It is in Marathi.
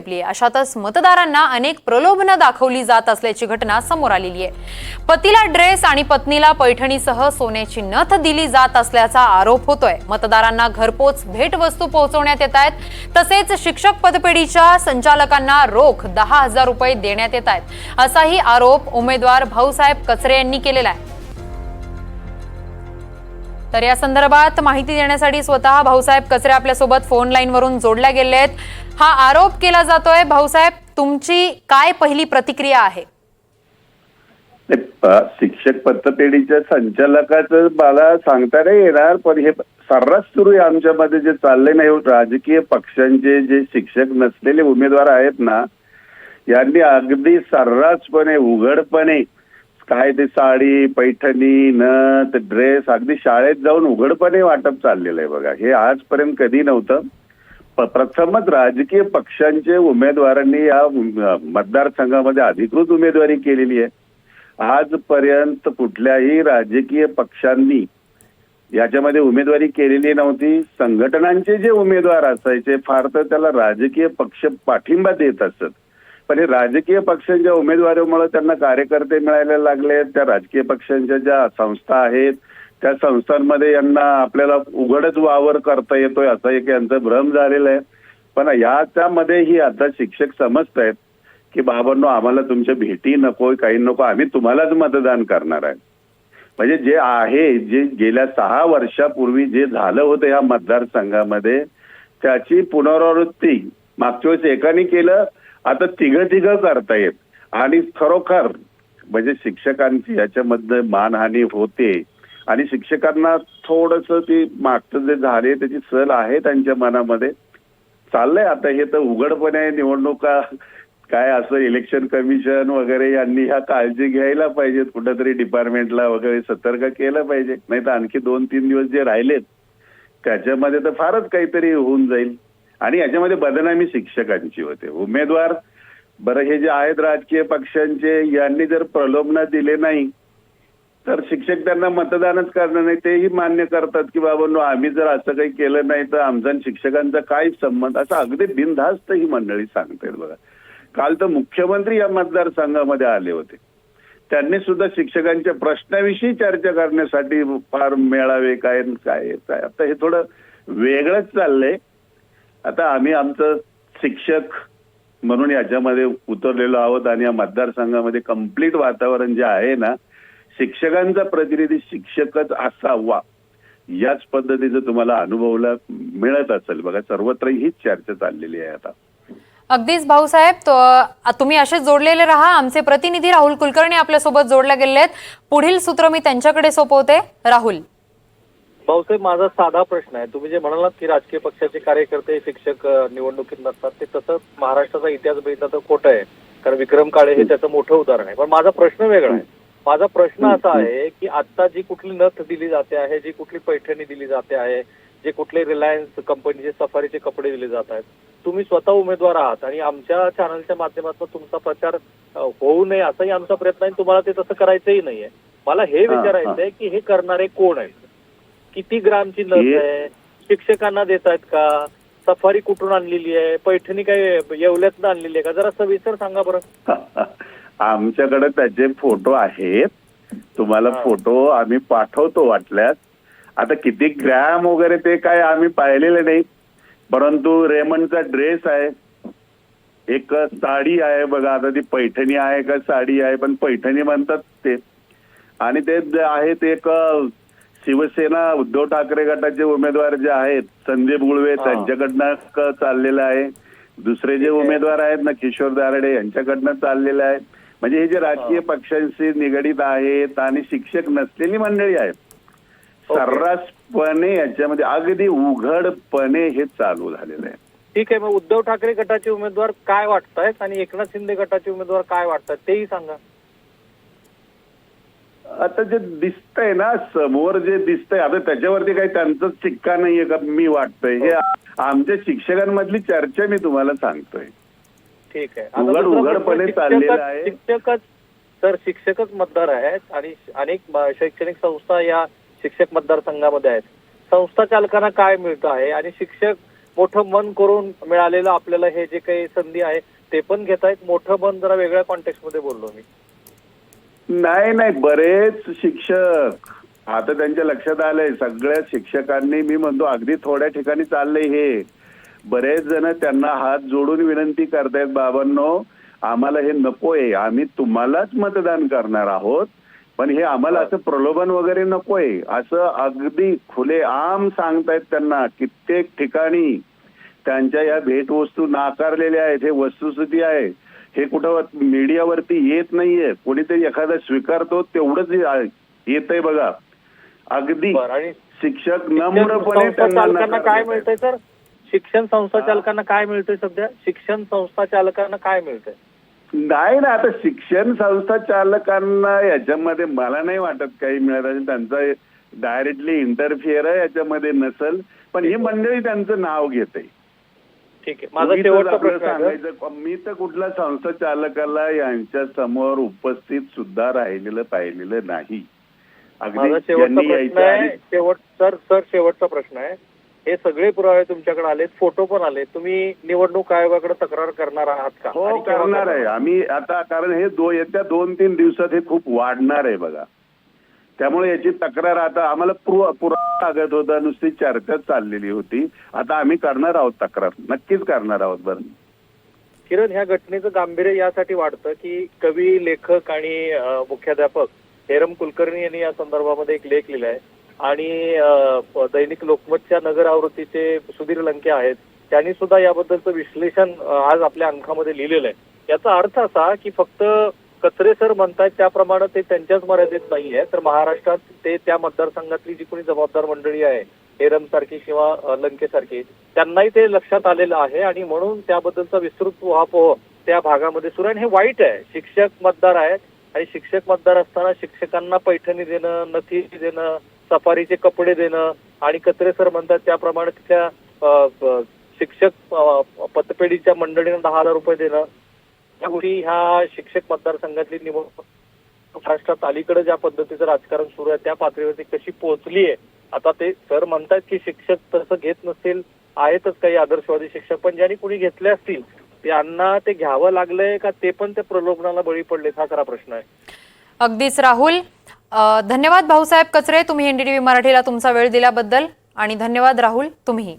अशातच मतदारांना अनेक प्रलोभनं दाखवली जात असल्याची घटना समोर आलेली आहे। पतीला ड्रेस आणि पत्नीला पैठणीसह सोन्याची नथ दिली जात असल्याचा आरोप होतोय। मतदारांना घरपोच भेटवस्तू पोहोचवण्यात येत आहेत, तसेच शिक्षक पदपेढीच्या संचालकांना रोख 10,000 रुपये देण्यात येत आहेत, असाही आरोप उमेदवार भाऊसाहेब कचरे यांनी केलेला आहे। तर या संदर्भात माहिती देण्यासाठी स्वतः भाऊसाहेब कचरे आपल्या सोबत फोन लाईन वरून जोडल्या गेले आहेत। हा आरोप केला जातोय, भाऊसाहेब तुमची काय पहिली प्रतिक्रिया आहे? शिक्षक पतपेढीच्या संचालकाचं मला सांगता नाही येणार, पण हे सर्रास सुरू आहे आमच्यामध्ये जे चाललंय ना, राजकीय पक्षांचे जे शिक्षक नसलेले उमेदवार आहेत ना, यांनी अगदी सर्रासपणे उघडपणे काय ते साडी, पैठणी, नथ, ड्रेस अगदी शाळेत जाऊन उघडपणे वाटप चाललेलं आहे बघा। हे आजपर्यंत कधी नव्हतं। प्रथमच राजकीय पक्षांचे उमेदवारांनी या मतदारसंघामध्ये अधिकृत उमेदवारी केलेली आहे। आजपर्यंत कुठल्याही राजकीय पक्षांनी याच्यामध्ये उमेदवारी केलेली नव्हती। संघटनांचे जे उमेदवार असायचे फार तर त्याला राजकीय पक्ष पाठिंबा देत असत, पण हे राजकीय पक्षांच्या उमेदवारीमुळे त्यांना कार्यकर्ते मिळायला लागले। त्या राजकीय पक्षांच्या ज्या संस्था आहेत त्या संस्थांमध्ये यांना आपल्याला उघडच वावर करता येतोय असा एक यांचा भ्रम झालेला आहे। पण त्यामध्येही आता शिक्षक समजतायत की बाबांनो, आम्हाला तुमच्या भेटी नकोय, काही नको, आम्ही तुम्हालाच मतदान करणार आहे। म्हणजे जे आहे, जे गेल्या 6 वर्षापूर्वी जे झालं होतं या मतदारसंघामध्ये त्याची पुनरावृत्ती मागच्या वेळेस एकाने केलं, आता तिघं करतायत। आणि खरोखर म्हणजे शिक्षकांची याच्यामध्ये मानहानी होते आणि शिक्षकांना थोडस ती मागचं जे झाले त्याची सल आहे त्यांच्या मनामध्ये चाललंय। आता हे तर उघडपणे निवडणुका काय असं इलेक्शन कमिशन वगैरे यांनी ह्या काळजी घ्यायला पाहिजेत, कुठेतरी डिपार्टमेंटला वगैरे सतर्क केलं पाहिजे, नाही तर आणखी 2-3 दिवस जे राहिलेत त्याच्यामध्ये तर फारच काहीतरी होऊन जाईल। आणि याच्यामध्ये बदनामी शिक्षकांची होते। उमेदवार बरं हे जे आहेत राजकीय पक्षांचे यांनी जर प्रलोभन दिले नाही तर शिक्षक त्यांना मतदानच करणार नाही, तेही मान्य करतात की बाबांनो, आम्ही जर असं काही केलं नाही तर आमचा शिक्षकांचा काय संबंध, असं अगदी बिनधास्त ही मंडळी सांगतायत बघा। काल तर मुख्यमंत्री या मतदारसंघामध्ये आले होते, त्यांनी सुद्धा शिक्षकांच्या प्रश्नाविषयी चर्चा करण्यासाठी फार मेळावे काय काय काय आता हे थोडं वेगळंच चाललंय। आता आम्ही आमचं शिक्षक म्हणून याच्यामध्ये उतरलेलो आहोत आणि या मतदारसंघामध्ये कम्प्लीट वातावरण जे आहे ना, शिक्षकांचा प्रतिनिधी शिक्षकच असावा याच पद्धतीचं तुम्हाला अनुभवला मिळत असेल बघा। सर्वत्र हीच चर्चा चाललेली आहे आता। अगदीच भाऊसाहेब, तुम्ही असेच जोडलेले राहा। आमचे प्रतिनिधी राहुल कुलकर्णी आपल्या सोबत जोडले गेले आहेत। पुढील सूत्र मी त्यांच्याकडे सोपवते। राहुल, भाऊसाहेब, माझा साधा प्रश्न आहे। तुम्ही जे म्हणालात की राजकीय पक्षाचे कार्यकर्ते शिक्षक निवडणुकीत नसतात, ते तसं महाराष्ट्राचा इतिहास बघितला तर खोटं आहे, कारण विक्रम काळे हे त्याचं मोठं उदाहरण आहे। पण माझा प्रश्न वेगळा आहे। माझा प्रश्न असा आहे की आता जी कुठली नथ दिली जाते आहे, जी कुठली पैठणी दिली जाते आहे, जे कुठले रिलायन्स कंपनीचे सफारीचे कपडे दिले जात आहेत, तुम्ही स्वतः उमेदवार आहात आणि आमच्या चॅनलच्या माध्यमातून तुमचा प्रचार होऊ नये असाही आमचा प्रयत्न आहे, तुम्हाला ते तसं करायचंही नाहीये। मला हे विचारायचं आहे की हे करणारे कोण आहेत? किती ग्रामची नथ आहे? शिक्षकांना देत आहेत का? सफारी कुठून आणलेली आहे? पैठणी काय येवल्यातनं आणलेली आहे का? जरा सविस्तर सांगा बरं। आमच्याकडे त्याचे फोटो आहेत, तुम्हाला फोटो आम्ही पाठवतो वाटल्यास। आता किती ग्रॅम वगैरे ते काय आम्ही पाहिलेलं नाही, परंतु रेमंडचा ड्रेस आहे, एक साडी आहे बघा। आता ती पैठणी आहे का साडी आहे, पण पैठणी म्हणतात ते। आणि ते आहेत एक शिवसेना उद्धव ठाकरे गटाचे उमेदवार जे आहेत संदीप गुळवे त्यांच्याकडनं चाललेलं आहे। दुसरे जे उमेदवार आहेत ना, किशोर दारडे यांच्याकडनं चाललेलं आहे। म्हणजे हे जे राजकीय पक्षांशी निगडीत आहेत आणि शिक्षक नसलेली मंडळी आहेत, सर्रासपणे याच्यामध्ये अगदी उघडपणे हे चालू झालेलं आहे। ठीक आहे, मग उद्धव ठाकरे गटाचे उमेदवार काय वाटतायत आणि एकनाथ शिंदे गटाचे उमेदवार काय वाटतात तेही सांगा। आता जे दिसतंय ना समोर, जे दिसतंय आता त्याच्यावरती काही त्यांचाच शिक्का नाहीये का मी वाटतंय? हे आमच्या शिक्षकांमधली चर्चा मी तुम्हाला सांगतोय। ठीक आहे, उघडपणे चाललेलं आहे। शिक्षकच मतदार आहेत आणि अनेक शैक्षणिक संस्था या शिक्षक मतदारसंघामध्ये आहेत। संस्था चालकांना काय मिळतं आहे आणि शिक्षक मोठं मन करून मिळालेलं आपल्याला हे जे काही संधी आहे ते पण घेतायत. मोठं मन जरा वेगळ्या कॉन्टेक्स्ट मध्ये बोललो मी. नाही, बरेच शिक्षक आता त्यांच्या लक्षात आलंय. सगळ्या शिक्षकांनी मी म्हणतो अगदी थोड्या ठिकाणी चाललंय हे. बरेच जण त्यांना हात जोडून विनंती करतायत, बाबांनो आम्हाला हे नकोय, आम्ही तुम्हालाच मतदान करणार आहोत, पण हे आम्हाला असं प्रलोभन वगैरे नकोय असं अगदी खुलेआम सांगतायत त्यांना. कित्येक ठिकाणी त्यांच्या या भेटवस्तू नाकारलेल्या आहेत. हे वस्तुस्थिती आहे. हे कुठं मीडियावरती येत नाहीये. कोणीतरी एखादा स्वीकारतो तेवढंच येतंय बघा. अगदी आणि शिक्षक नम्रपणे चालकांना काय मिळतंय सर? शिक्षण संस्था चालकांना काय मिळतंय सध्या? शिक्षण संस्था चालकांना काय मिळतंय? नाही ना, आता शिक्षण संस्था चालकांना याच्यामध्ये मला नाही वाटत काही मिळत असेल. त्यांचा डायरेक्टली इंटरफिअर आहे याच्यामध्ये नसेल, पण ही मंडळी त्यांचं नाव घेते. ठीक आहे, माझा शेवटचा प्रश्न सांगायचं, मी तर कुठल्या संस्था चालकाला यांच्या समोर उपस्थित सुद्धा राहिलेलं पाहिलेलं नाही. माझा शेवटचा प्रश्न आहे, शेवटचा प्रश्न आहे. हे सगळे पुरावे तुमच्याकडे आलेत, फोटो पण आले. तुम्ही निवडणूक आयोगाकडे तक्रार करणार आहात का? हो, करणार आहे आम्ही आता, कारण हे येत्या 2-3 दिवसात हे खूप वाढणार आहे बघा. त्यामुळे याची तक्रार आता आम्हाला पुरावा लागत होता, नुसती चर्चा चाललेली होती. आता आम्ही करणार आहोत तक्रार, नक्कीच करणार आहोत. बरं किरण, ह्या घटनेचं गांभीर्य यासाठी वाढतं की कवी, लेखक आणि मुख्याध्यापक हेरम कुलकर्णी यांनी या संदर्भामध्ये एक लेख लिहिलाय आणि दैनिक लोकमतच्या नगर आवृत्तीचे सुधीर लंके आहेत, त्यांनी सुद्धा याबद्दलचं विश्लेषण आज आपल्या अंकामध्ये लिहिलेलं आहे. याचा अर्थ असा की फक्त कचरे सर म्हणतात त्याप्रमाणे ते त्यांच्याच मर्यादेत नाहीये, तर महाराष्ट्रात ते त्या मतदारसंघातली जी कोणी जबाबदार मंडळी आहे, हेरम सारखी किंवा लंके सारखी, त्यांनाही ते लक्षात आलेलं आहे आणि म्हणून त्याबद्दलचा विस्तृत उहापोह त्या भागामध्ये सुरू आहे. आणि हे वाईट आहे. शिक्षक मतदार आहेत आणि शिक्षक मतदार असताना शिक्षकांना पैठणी देणं, नथी देणं, सफारीचे कपडे देणं आणि कचरे सर म्हणतात त्याप्रमाणे तिथल्या शिक्षक पतपेढीच्या मंडळींना 10,000 रुपये देणं, यावेळी ह्या शिक्षक मतदारसंघातली निवडणूक महाराष्ट्रात अलीकडे ज्या पद्धतीचं राजकारण सुरू आहे त्या पातळीवरती कशी पोहोचली आहे. आता ते सर म्हणतात की शिक्षक तसं घेत नसतील, आहेतच काही आदर्शवादी शिक्षक, पण ज्यांनी कुणी घेतले असतील त्यांना ते घ्यावं लागलंय का ते पण त्या प्रलोभनाला बळी पडले, हा खरा प्रश्न आहे. अगदीच राहुल, धन्यवाद भाऊसाहेब कचरे, तुम्ही NDTV मराठीला तुमचा वेळ दिल्याबद्दल. आणि धन्यवाद राहुल तुम्ही.